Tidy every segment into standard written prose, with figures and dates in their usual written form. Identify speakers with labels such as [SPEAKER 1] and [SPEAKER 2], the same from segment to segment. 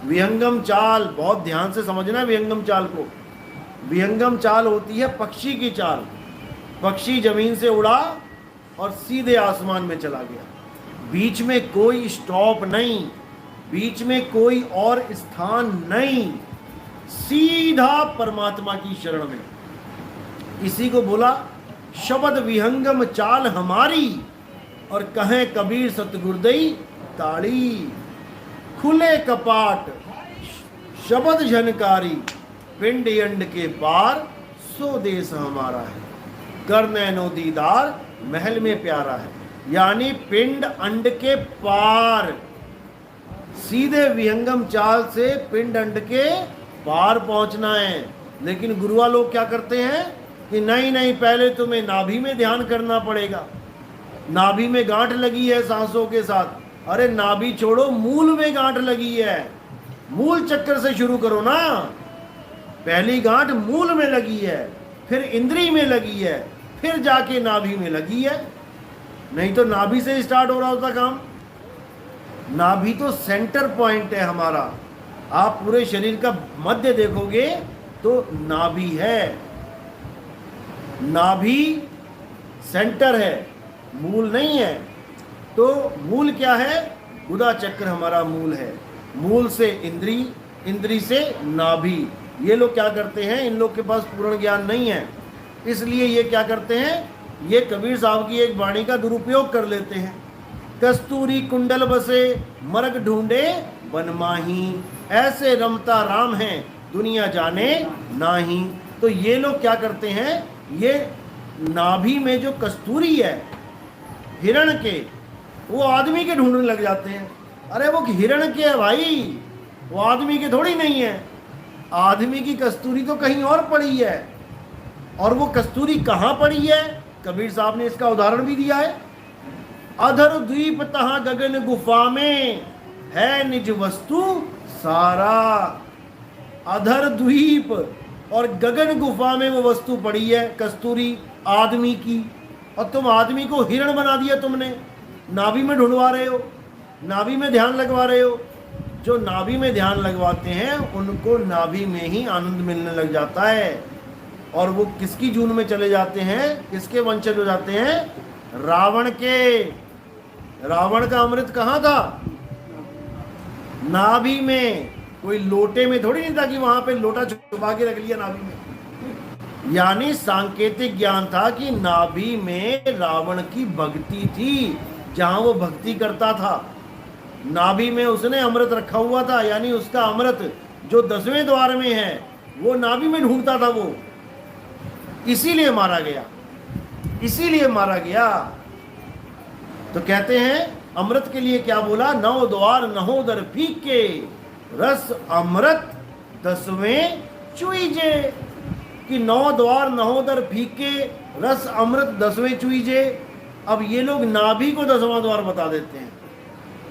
[SPEAKER 1] विहंगम चाल, बहुत ध्यान से समझना विहंगम चाल को। विहंगम चाल होती है पक्षी की चाल। पक्षी जमीन से उड़ा और सीधे आसमान में चला गया, बीच में कोई स्टॉप नहीं, बीच में कोई और स्थान नहीं, सीधा परमात्मा की शरण में। इसी को बोला शब्द विहंगम चाल हमारी, और कहें कबीर सतगुरुदई ताड़ी। खुले कपाट शब्द झनकारी, पिंड अंड के पार सो देश हमारा है। कर नैनो दीदार महल में प्यारा है, यानी पिंड अंड के पार, सीधे विहंगम चाल से पिंड अंड के पार पहुंचना है। लेकिन गुरुआ लोग क्या करते हैं कि नहीं नहीं, पहले तुम्हें नाभि में ध्यान करना पड़ेगा, नाभि में गांठ लगी है सांसों के साथ। अरे नाभि छोड़ो, मूल में गांठ लगी है, मूल चक्कर से शुरू करो ना। पहली गांठ मूल में लगी है, फिर इंद्री में लगी है, फिर जाके नाभि में लगी है। नहीं तो नाभि से स्टार्ट हो रहा होता काम। नाभि तो सेंटर पॉइंट है हमारा। आप पूरे शरीर का मध्य देखोगे तो नाभि है, नाभि सेंटर है, मूल नहीं है। तो मूल क्या है? गुदा चक्र हमारा मूल है। मूल से इंद्री, इंद्री से नाभि। ये लोग क्या करते हैं, इन लोग के पास पूर्ण ज्ञान नहीं है, इसलिए ये क्या करते हैं, ये कबीर साहब की एक वाणी का दुरुपयोग कर लेते हैं। कस्तूरी कुंडल बसे मर्ग ढूंढे बनमाही, ऐसे रमता राम है दुनिया जाने नाही। तो ये लोग क्या करते हैं, ये नाभि में जो कस्तूरी है हिरण के, वो आदमी के ढूंढने लग जाते हैं। अरे वो हिरण के है भाई, वो आदमी के थोड़ी नहीं है। आदमी की कस्तूरी तो कहीं और पड़ी है। और वो कस्तूरी कहाँ पड़ी है, कबीर साहब ने इसका उदाहरण भी दिया है। अधर द्वीप तहाँ गगन गुफा में है निज वस्तु सारा। अधर द्वीप और गगन गुफा में वो वस्तु पड़ी है, कस्तूरी आदमी की। और तुम आदमी को हिरण बना दिया तुमने, नाभि में ढूंढवा रहे हो, नाभि में ध्यान लगवा रहे हो। जो नाभि में ध्यान लगवाते हैं उनको नाभि में ही आनंद मिलने लग जाता है। और वो किसकी जून में चले जाते हैं, किसके वंशज हो जाते हैं, रावण के। रावण का अमृत कहाँ था, नाभि में। कोई लोटे में थोड़ी नहीं था कि वहां पे लोटा छुपा के रख लिया नाभि में। यानी सांकेतिक ज्ञान था कि नाभि में रावण की भक्ति थी, जहां वो भक्ति करता था। नाभि में उसने अमृत रखा हुआ था, यानी उसका अमृत जो 10वें द्वार में है वो नाभि में ढूंढता था वो। इसीलिए मारा गया, इसीलिए मारा गया। तो कहते हैं अमृत के लिए क्या बोला, 9 द्वार नहोदर फीके, रस अमृत 10वें चुईजे। कि 9 द्वार नहोदर फीके, रस अमृत 10वें चुईजे। अब ये लोग नाभि को 10वां द्वार बता देते हैं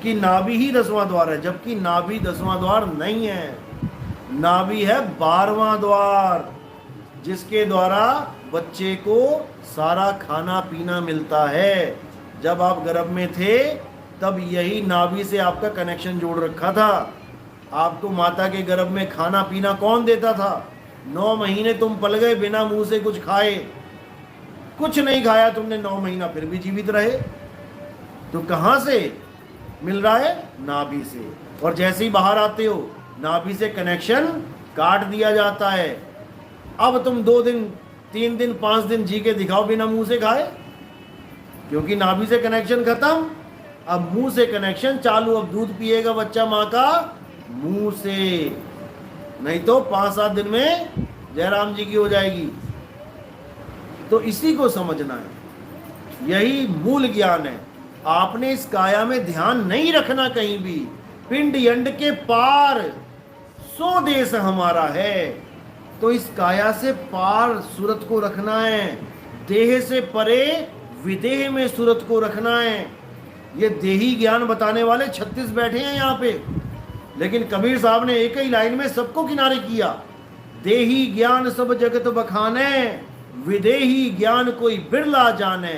[SPEAKER 1] कि नाभि ही 10वां द्वार है, जबकि नाभि 10वां द्वार नहीं है। नाभि है 12वां द्वार, जिसके द्वारा बच्चे को सारा खाना पीना मिलता है। जब आप गर्भ में थे तब यही नाभि से आपका कनेक्शन जोड़ रखा था। आपको माता के गर्भ में खाना पीना कौन देता था? 9 महीने तुम पल गए बिना मुंह से कुछ खाए, कुछ नहीं खाया तुमने 9 महीना, फिर भी जीवित रहे। तो कहाँ से मिल रहा है? नाभि से। और जैसे ही बाहर आते हो नाभि से कनेक्शन काट दिया जाता है। अब तुम 2 दिन 3 दिन 5 दिन जी के दिखाओ बिना मुंह से खाए, क्योंकि नाभि से कनेक्शन खत्म, अब मुंह से कनेक्शन चालू। अब दूध पिएगा बच्चा माँ का मुंह से, नहीं तो 5-7 दिन में जयराम जी की हो जाएगी। तो इसी को समझना है, यही मूल ज्ञान है। आपने इस काया में ध्यान नहीं रखना कहीं भी। पिंड यंड के पार सो देश हमारा है। तो इस काया से पार सूरत को रखना है, देह से परे विदेह में सूरत को रखना है। ये देही ज्ञान बताने वाले 36 बैठे हैं यहाँ पे, लेकिन कबीर साहब ने एक ही लाइन में सबको किनारे किया। देही ज्ञान सब जगत बखाने, विदेही ज्ञान कोई बिरला जाने।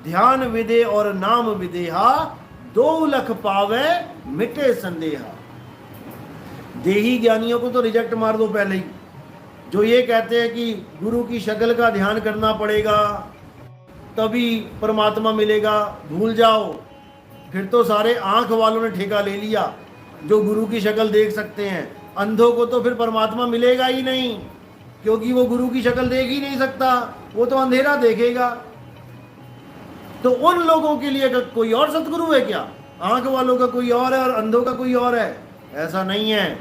[SPEAKER 1] ध्यान विदे और नाम विदेहा, 2 लख पावे मिटे संदेहा। देही ज्ञानियों को तो रिजेक्ट मार दो पहले ही, जो ये कहते हैं कि गुरु की शक्ल का ध्यान करना पड़ेगा तभी परमात्मा मिलेगा, भूल जाओ। फिर तो सारे आंख वालों ने ठेका ले लिया, जो गुरु की शक्ल देख सकते हैं। अंधों को तो फिर परमात्मा मिलेगा ही नहीं, क्योंकि वो गुरु की शक्ल देख ही नहीं सकता, वो तो अंधेरा देखेगा। तो उन लोगों के लिए कोई और सतगुरु है क्या? आंख वालों का कोई और है और अंधों का कोई और है? ऐसा नहीं है।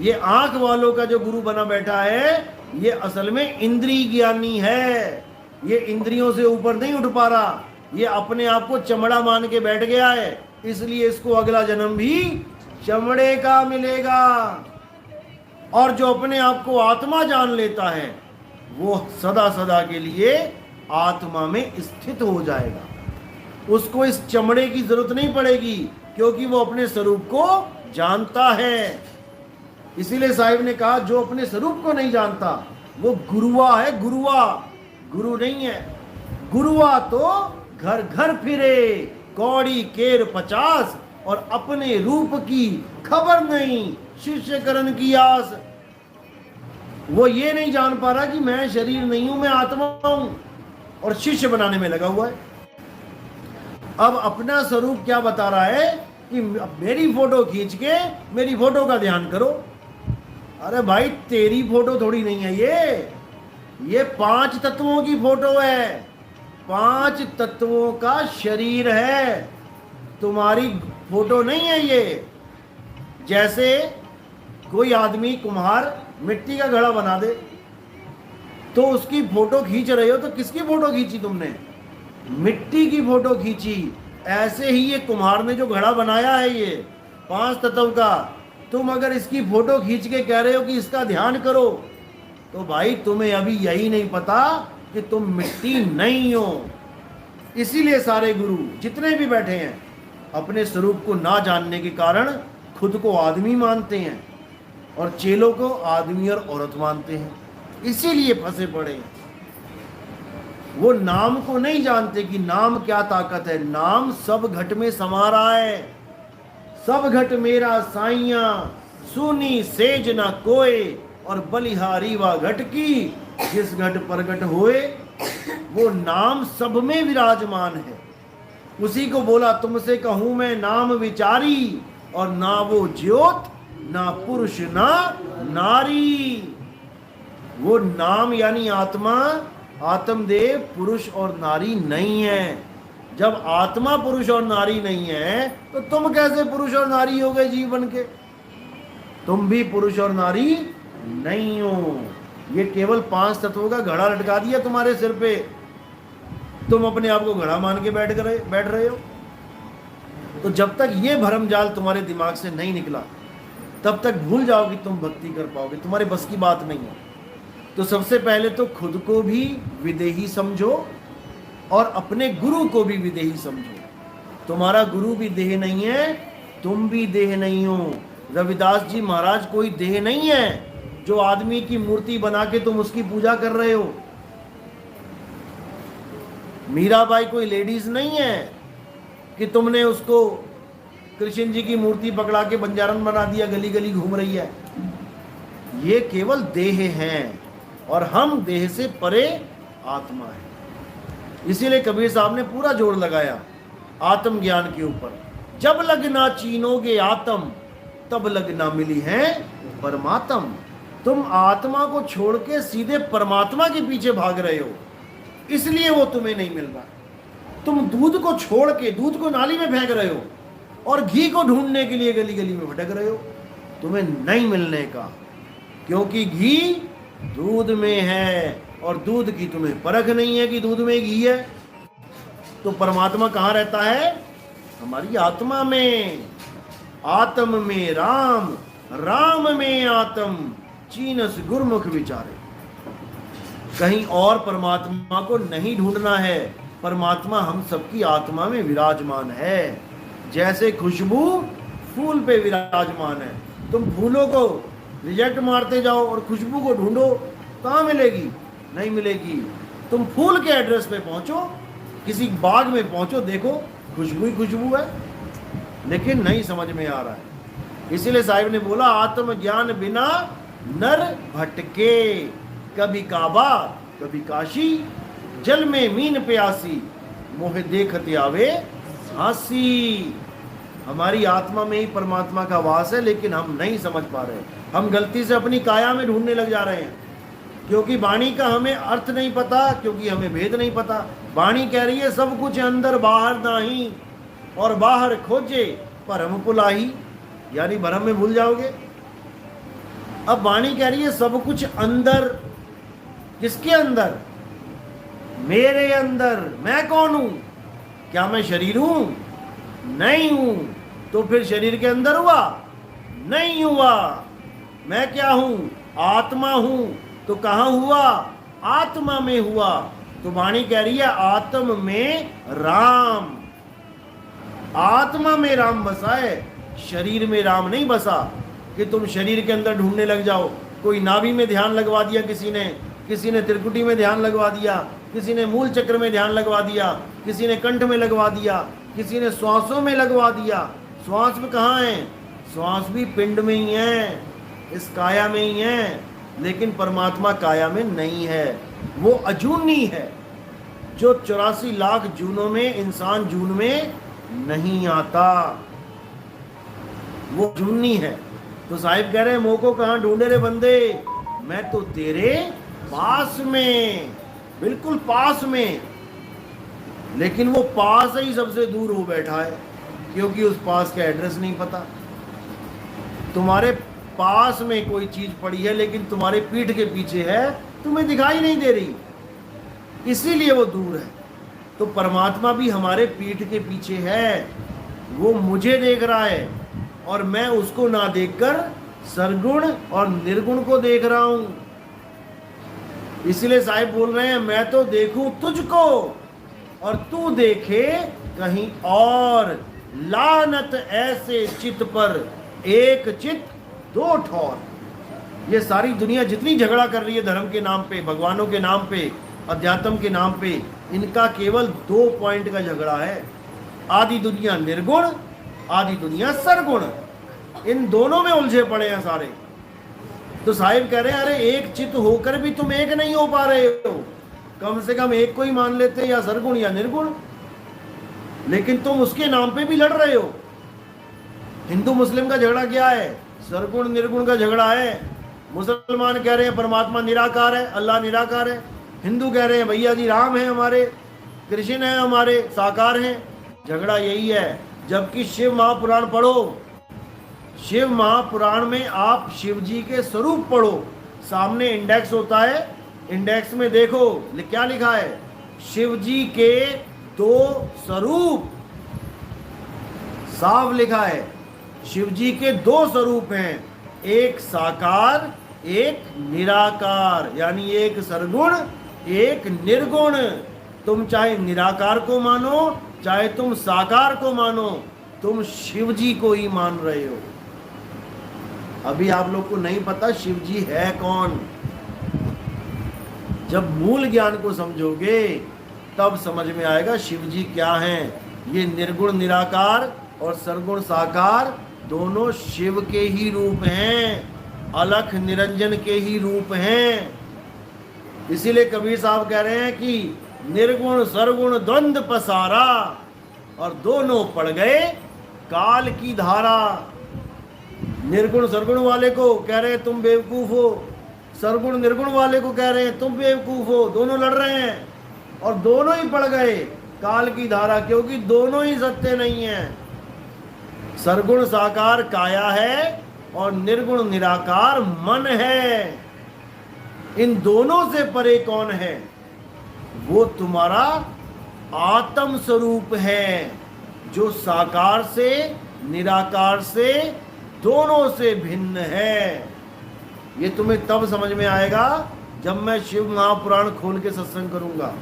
[SPEAKER 1] ये आंख वालों का जो गुरु बना बैठा है, ये असल में इंद्रिय ज्ञानी है। ये इंद्रियों से ऊपर नहीं उठ पा रहा, ये अपने आप को चमड़ा मान के बैठ गया है, इसलिए इसको अगला जन्म भी चमड़े का मिलेगा। और जो अपने आप को आत्मा जान लेता है, वो सदा सदा के लिए आत्मा में स्थित हो जाएगा। उसको इस चमड़े की जरूरत नहीं पड़ेगी, क्योंकि वो अपने स्वरूप को जानता है। इसीलिए साहिब ने कहा, जो अपने स्वरूप को नहीं जानता वो गुरुआ है। गुरुआ गुरु नहीं है। गुरुआ तो घर घर फिरे, कौड़ी केर 50, और अपने रूप की खबर नहीं, शिष्य करण की आस। वो ये नहीं जान पा रहा कि मैं शरीर नहीं हूं, मैं आत्मा हूं, और शिष्य बनाने में लगा हुआ है। अब अपना स्वरूप क्या बता रहा है कि मेरी फोटो खींच के मेरी फोटो का ध्यान करो। अरे भाई, तेरी फोटो थोड़ी नहीं है ये 5 तत्वों की फोटो है। 5 तत्वों का शरीर है, तुम्हारी फोटो नहीं है ये। जैसे कोई आदमी कुम्हार मिट्टी का घड़ा बना दे, तो उसकी फोटो खींच रहे हो, तो किसकी फोटो खींची तुमने? मिट्टी की फोटो खींची। ऐसे ही ये कुम्हार ने जो घड़ा बनाया है, ये 5 तत्व का, तुम अगर इसकी फोटो खींच के कह रहे हो कि इसका ध्यान करो, तो भाई तुम्हें अभी यही नहीं पता कि तुम मिट्टी नहीं हो। इसीलिए सारे गुरु जितने भी बैठे हैं, अपने स्वरूप को ना जानने के कारण खुद को आदमी मानते हैं, और चेलों को आदमी और औरत मानते हैं, इसीलिए फंसे पड़े हैं। वो नाम को नहीं जानते कि नाम क्या ताकत है। नाम सब घट में समा रहा है। सब घट मेरा साइया, सुनी सेज ना कोय, और बलिहारी वा घट की, जिस घट प्रगट होए। वो नाम सब में विराजमान है। उसी को बोला, तुमसे कहूं मैं नाम विचारी, और ना वो ज्योत ना पुरुष ना नारी। वो नाम यानी आत्मा, आत्मदेव पुरुष और नारी नहीं है। जब आत्मा पुरुष और नारी नहीं है, तो तुम कैसे पुरुष और नारी हो गए जीवन के? तुम भी पुरुष और नारी नहीं हो। ये केवल 5 तत्वों का घड़ा लटका दिया तुम्हारे सिर पे, तुम अपने आप को घड़ा मान के बैठ रहे हो। तो जब तक ये भरमजाल तुम्हारे दिमाग से नहीं निकला, तब तक भूल जाओ कि तुम भक्ति कर पाओगे। तुम्हारे बस की बात नहीं है। तो सबसे पहले तो खुद को भी विदेही समझो, और अपने गुरु को भी विदेही समझो। तुम्हारा गुरु भी देह नहीं है, तुम भी देह नहीं हो। रविदास जी महाराज कोई देह नहीं है, जो आदमी की मूर्ति बना के तुम उसकी पूजा कर रहे हो। मीराबाई कोई लेडीज नहीं है कि तुमने उसको कृष्ण जी की मूर्ति पकड़ा के बंजारन बना दिया, गली गली घूम रही है। ये केवल देह हैं, और हम देह से परे आत्मा है। इसीलिए कबीर साहब ने पूरा जोर लगाया आत्म ज्ञान के ऊपर। जब लग ना चीनोगे आत्म, तब लग ना मिली है परमात्म। तुम आत्मा को छोड़ के सीधे परमात्मा के पीछे भाग रहे हो, इसलिए वो तुम्हें नहीं मिल रहा। तुम दूध को छोड़ के, दूध को नाली में फेंक रहे हो, और घी को ढूंढने के लिए गली गली में भटक रहे हो। तुम्हें नहीं मिलने का, क्योंकि घी दूध में है, और दूध की तुम्हें परख नहीं है कि दूध में घी है। तो परमात्मा कहाँ रहता है? हमारी आत्मा में। आत्म में राम, राम में आत्म, चीनस गुरमुख विचारे। कहीं और परमात्मा को नहीं ढूंढना है। परमात्मा हम सबकी आत्मा में विराजमान है। जैसे खुशबू फूल पे विराजमान है, तुम फूलों को रिजेक्ट मारते जाओ और खुशबू को ढूंढो, कहाँ मिलेगी? नहीं मिलेगी। तुम फूल के एड्रेस पे पहुंचो, किसी बाग में पहुंचो, देखो खुशबू ही खुशबू है, लेकिन नहीं समझ में आ रहा है। इसीलिए साहिब ने बोला आत्मज्ञान बिना नर भटके, कभी काबा कभी काशी, जल में मीन प्यासी, मोह देखते आवे हंसी। हमारी आत्मा में ही परमात्मा का वास है, लेकिन हम नहीं समझ पा रहे। हम गलती से अपनी काया में ढूंढने लग जा रहे हैं, क्योंकि वाणी का हमें अर्थ नहीं पता, क्योंकि हमें भेद नहीं पता। वाणी कह रही है सब कुछ अंदर बाहर नाही, और बाहर खोजे भरम पुलाही, यानी भरम में भूल जाओगे। अब वाणी कह रही है सब कुछ अंदर, किसके अंदर? मेरे अंदर। मैं कौन हूं? क्या मैं शरीर हूं? नहीं हूं। तो फिर शरीर के अंदर हुआ? नहीं हुआ। मैं क्या हूं? आत्मा हूं। तो कहां हुआ? आत्मा में हुआ। तो वाणी कह रही है आत्म में राम, आत्मा में राम बसा है, शरीर में राम नहीं बसा कि तुम शरीर के अंदर ढूंढने लग जाओ। कोई नाभि में ध्यान लगवा दिया किसी ने त्रिकुटी में ध्यान लगवा दिया, किसी ने मूल चक्र में ध्यान लगवा दिया, किसी ने कंठ में लगवा दिया, किसी ने श्वासों में लगवा दिया। श्वास में कहाँ है? श्वास भी पिंड में ही है, इस काया में ही है, लेकिन परमात्मा काया में नहीं है। वो अजूनी है, जो 84 लाख जूनों में इंसान जून में नहीं आता, वो अजूनी है। तो साहिब कह रहे हैं मोह को कहाँ ढूंढे रे बंदे? मैं तो तेरे पास में, बिल्कुल पास में। लेकिन वो पास ही सबसे दूर हो बैठा है, क्योंकि उस पास का एड्रेस नहीं पता। तुम्हारे पास में कोई चीज पड़ी है, लेकिन तुम्हारे पीठ के पीछे है, तुम्हें दिखाई नहीं दे रही, इसीलिए वो दूर है। तो परमात्मा भी हमारे पीठ के पीछे है, वो मुझे देख रहा है, और मैं उसको ना देखकर सरगुण और निर्गुण को देख रहा हूं। इसलिए साहिब बोल रहे हैं मैं तो देखूं तुझको और तू देखे कहीं और। लानत ऐसे चित पर एक चित दो ठौर। ये सारी दुनिया जितनी झगड़ा कर रही है धर्म के नाम पे, भगवानों के नाम पे, अध्यात्म के नाम पे, इनका केवल 2 पॉइंट का झगड़ा है। आधी दुनिया निर्गुण, आधी दुनिया सरगुण, इन दोनों में उलझे पड़े हैं सारे। तो साहिब कह रहे हैं अरे एक चित्त होकर भी तुम एक नहीं हो पा रहे हो, कम से कम एक को ही मान लेते, या सरगुण या निर्गुण, लेकिन तुम उसके नाम पे भी लड़ रहे हो। हिंदू मुस्लिम का झगड़ा क्या है? सरगुण निर्गुण का झगड़ा है। मुसलमान कह रहे हैं परमात्मा निराकार है, अल्लाह निराकार है। हिंदू कह रहे हैं भैया जी राम है हमारे, कृष्ण है हमारे, साकार हैं। झगड़ा यही है। जबकि शिव महापुराण पढ़ो, शिव महापुराण में आप शिव जी के स्वरूप पढ़ो, सामने इंडेक्स होता है, इंडेक्स में देखो क्या लिखा है, शिव जी के 2 स्वरूप साफ लिखा है। शिव जी के 2 स्वरूप हैं, एक साकार एक निराकार, यानी एक सरगुण एक निर्गुण। तुम चाहे निराकार को मानो चाहे तुम साकार को मानो, तुम शिव जी को ही मान रहे हो। अभी आप लोग को नहीं पता शिव जी है कौन। जब मूल ज्ञान को समझोगे तब समझ में आएगा शिव जी क्या हैं। ये निर्गुण निराकार और सरगुण साकार दोनों शिव के ही रूप हैं, अलख निरंजन के ही रूप हैं। इसीलिए कबीर साहब कह रहे हैं कि निर्गुण सरगुण द्वंद्व पसारा और दोनों पड़ गए काल की धारा। निर्गुण सरगुण वाले को कह रहे हैं तुम बेवकूफ हो, सरगुण निर्गुण वाले को कह रहे हैं तुम बेवकूफ हो। दोनों लड़ रहे हैं और दोनों ही पड़ गए काल की धारा, क्योंकि दोनों ही सत्य नहीं है। सरगुण साकार काया है और निर्गुण निराकार मन है। इन दोनों से परे कौन है? वो तुम्हारा आत्म स्वरूप है, जो साकार से निराकार से दोनों से भिन्न है। ये तुम्हें तब समझ में आएगा जब मैं शिव महापुराण खोल के सत्संग करूंगा,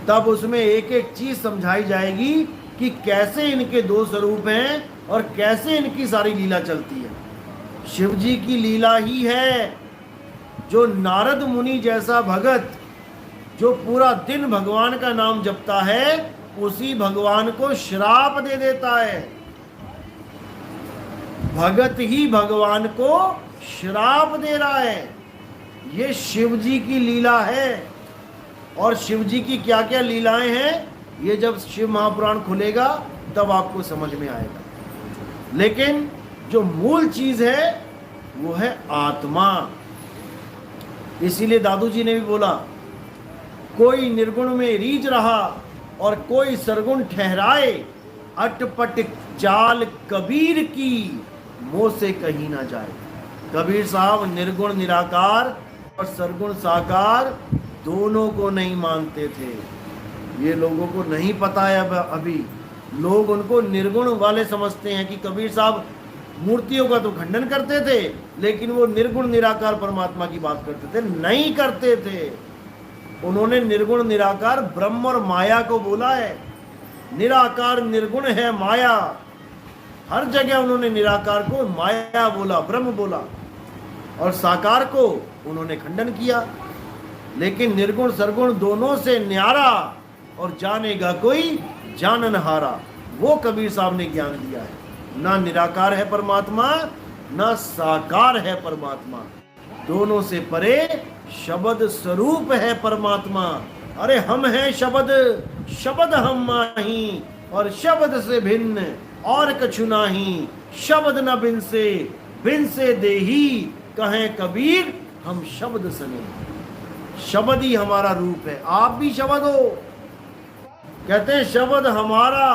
[SPEAKER 1] तब उसमें एक एक चीज समझाई जाएगी कि कैसे इनके 2 स्वरूप हैं और कैसे इनकी सारी लीला चलती है। शिव जी की लीला ही है जो नारद मुनि जैसा भगत जो पूरा दिन भगवान का नाम जपता है, उसी भगवान को श्राप दे देता है। भगत ही भगवान को श्राप दे रहा है। ये शिव जी की लीला है। और शिव जी की क्या क्या लीलाएं हैं, ये जब शिव महापुराण खुलेगा तब आपको समझ में आएगा। लेकिन जो मूल चीज है वो है आत्मा। इसीलिए दादू जी ने भी बोला, कोई निर्गुण में रीझ रहा और कोई सरगुण ठहराए, अटपट चाल कबीर की मुंह से कहीं ना जाए। कबीर साहब निर्गुण निराकार और सरगुण साकार दोनों को नहीं मानते थे। ये लोगों को नहीं पता है। अभी लोग उनको निर्गुण वाले समझते हैं कि कबीर साहब मूर्तियों का तो खंडन करते थे, लेकिन वो निर्गुण निराकार परमात्मा की बात करते थे। नहीं करते थे। उन्होंने निर्गुण निराकार ब्रह्म और माया को बोला है। निराकार निर्गुण है माया। हर जगह उन्होंने निराकार को माया बोला, ब्रह्म बोला, और साकार को उन्होंने खंडन किया। लेकिन निर्गुण सरगुण दोनों से न्यारा और जानेगा कोई जाननहारा, वो कबीर साहब ने ज्ञान दिया है। ना निराकार है परमात्मा, ना साकार है परमात्मा, दोनों से परे शब्द स्वरूप है परमात्मा। अरे हम हैं शब्द, शब्द हम माही, और शब्द से भिन्न और कछु नाही। शब्द न बिन से देही, कहें कबीर हम शब्द सने। शब्द ही हमारा रूप है। आप भी शब्द हो। कहते हैं शब्द हमारा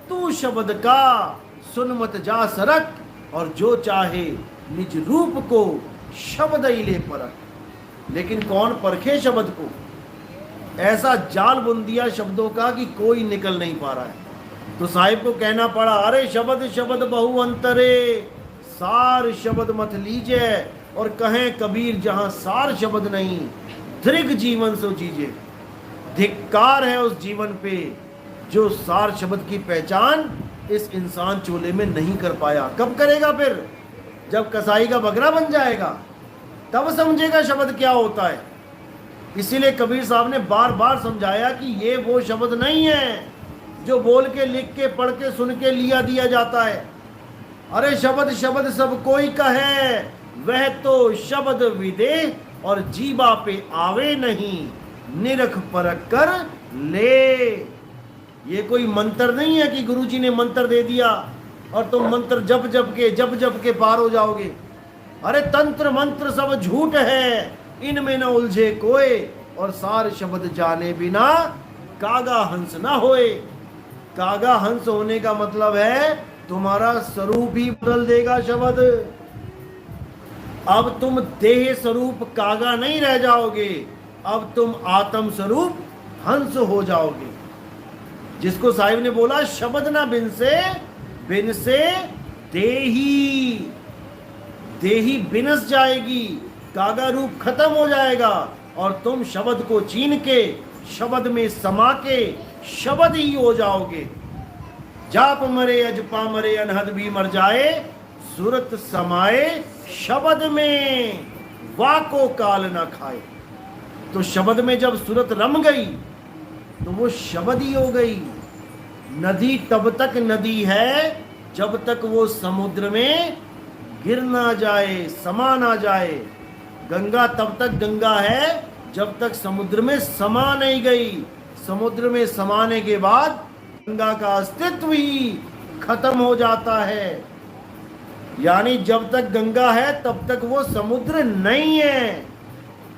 [SPEAKER 1] तू शब्द का, सुन मत जा सरक, और जो चाहे निज रूप को शब्द ही ले परख। लेकिन कौन परखे शब्द को? ऐसा जाल बुन दिया शब्दों का कि कोई निकल नहीं पा रहा है। तो साहिब को कहना पड़ा, अरे शब्द शब्द बहु अंतरे, सार शब्द मत लीजिए। और कहें कबीर जहां सार शब्द नहीं, दृग जीवन सो जीजिए। धिक्कार है उस जीवन पे जो सार शब्द की पहचान इस इंसान चोले में नहीं कर पाया। कब करेगा फिर? जब कसाई का बकरा बन जाएगा, तब समझेगा शब्द क्या होता है। इसीलिए कबीर साहब ने बार बार समझाया कि ये वो शब्द नहीं है जो बोल के, लिख के, पढ़ के, सुन के लिया दिया जाता है। अरे शब्द शब्द सब कोई का है, वह तो शब्द विदेह और जीवा पे आवे नहीं, निरख परख कर ले। ये कोई मंत्र नहीं है कि गुरुजी ने मंत्र दे दिया और तुम मंत्र जप के पार हो जाओगे। अरे तंत्र मंत्र सब झूठ है, इनमें न उलझे कोई, और सार शब्द जाने बिना कागा हंस ना होए। कागा हंस होने का मतलब है तुम्हारा स्वरूप ही बदल देगा शब्द। अब तुम देह स्वरूप कागा नहीं रह जाओगे, अब तुम आत्म स्वरूप हंस हो जाओगे। जिसको साहिब ने बोला शब्द ना बिन से देही, देही बिनस जाएगी, कागा रूप खत्म हो जाएगा, और तुम शब्द को चीन के, शब्द में समा के शब्द ही हो जाओगे। जाप मरे अजपा मरे अनहद भी मर जाए, सूरत समाए शब्द में, वाको काल ना खाए। तो शब्द में जब सूरत रम गई तो वो शब्द ही हो गई। नदी तब तक नदी है जब तक वो समुद्र में गिर ना जाए, समा ना जाए। गंगा तब तक गंगा है जब तक समुद्र में समा नहीं गई। समुद्र में समाने के बाद गंगा का अस्तित्व ही खत्म हो जाता है। यानी जब तक गंगा है तब तक वो समुद्र नहीं है,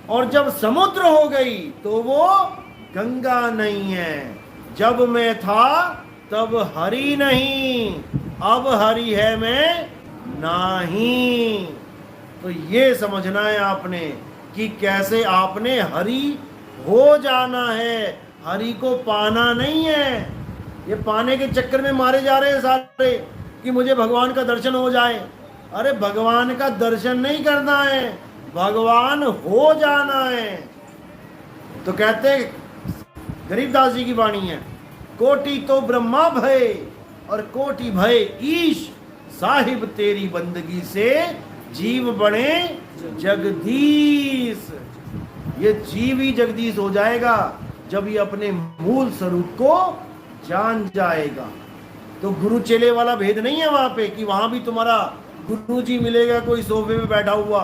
[SPEAKER 1] और जब समुद्र हो गई तो वो गंगा नहीं है। जब मैं था तब हरि नहीं, अब हरि है मैं नहीं। तो ये समझना है आपने कि कैसे आपने हरि हो जाना है, हरि को पाना नहीं है। ये पाने के चक्कर में मारे जा रहे हैं सारे कि मुझे भगवान का दर्शन हो जाए। अरे भगवान का दर्शन नहीं करना है, भगवान हो जाना है। तो कहते गरीबदास जी की वाणी है, कोटि तो ब्रह्मा भय और कोटि भय ईश, साहिब तेरी बंदगी से जीव बने जगदीश। ये जीव ही जगदीश हो जाएगा जब ये अपने मूल स्वरूप को जान जाएगा। तो गुरु चेले वाला भेद नहीं है वहां पे कि वहां भी तुम्हारा गुरु जी मिलेगा कोई सोफे पे बैठा हुआ,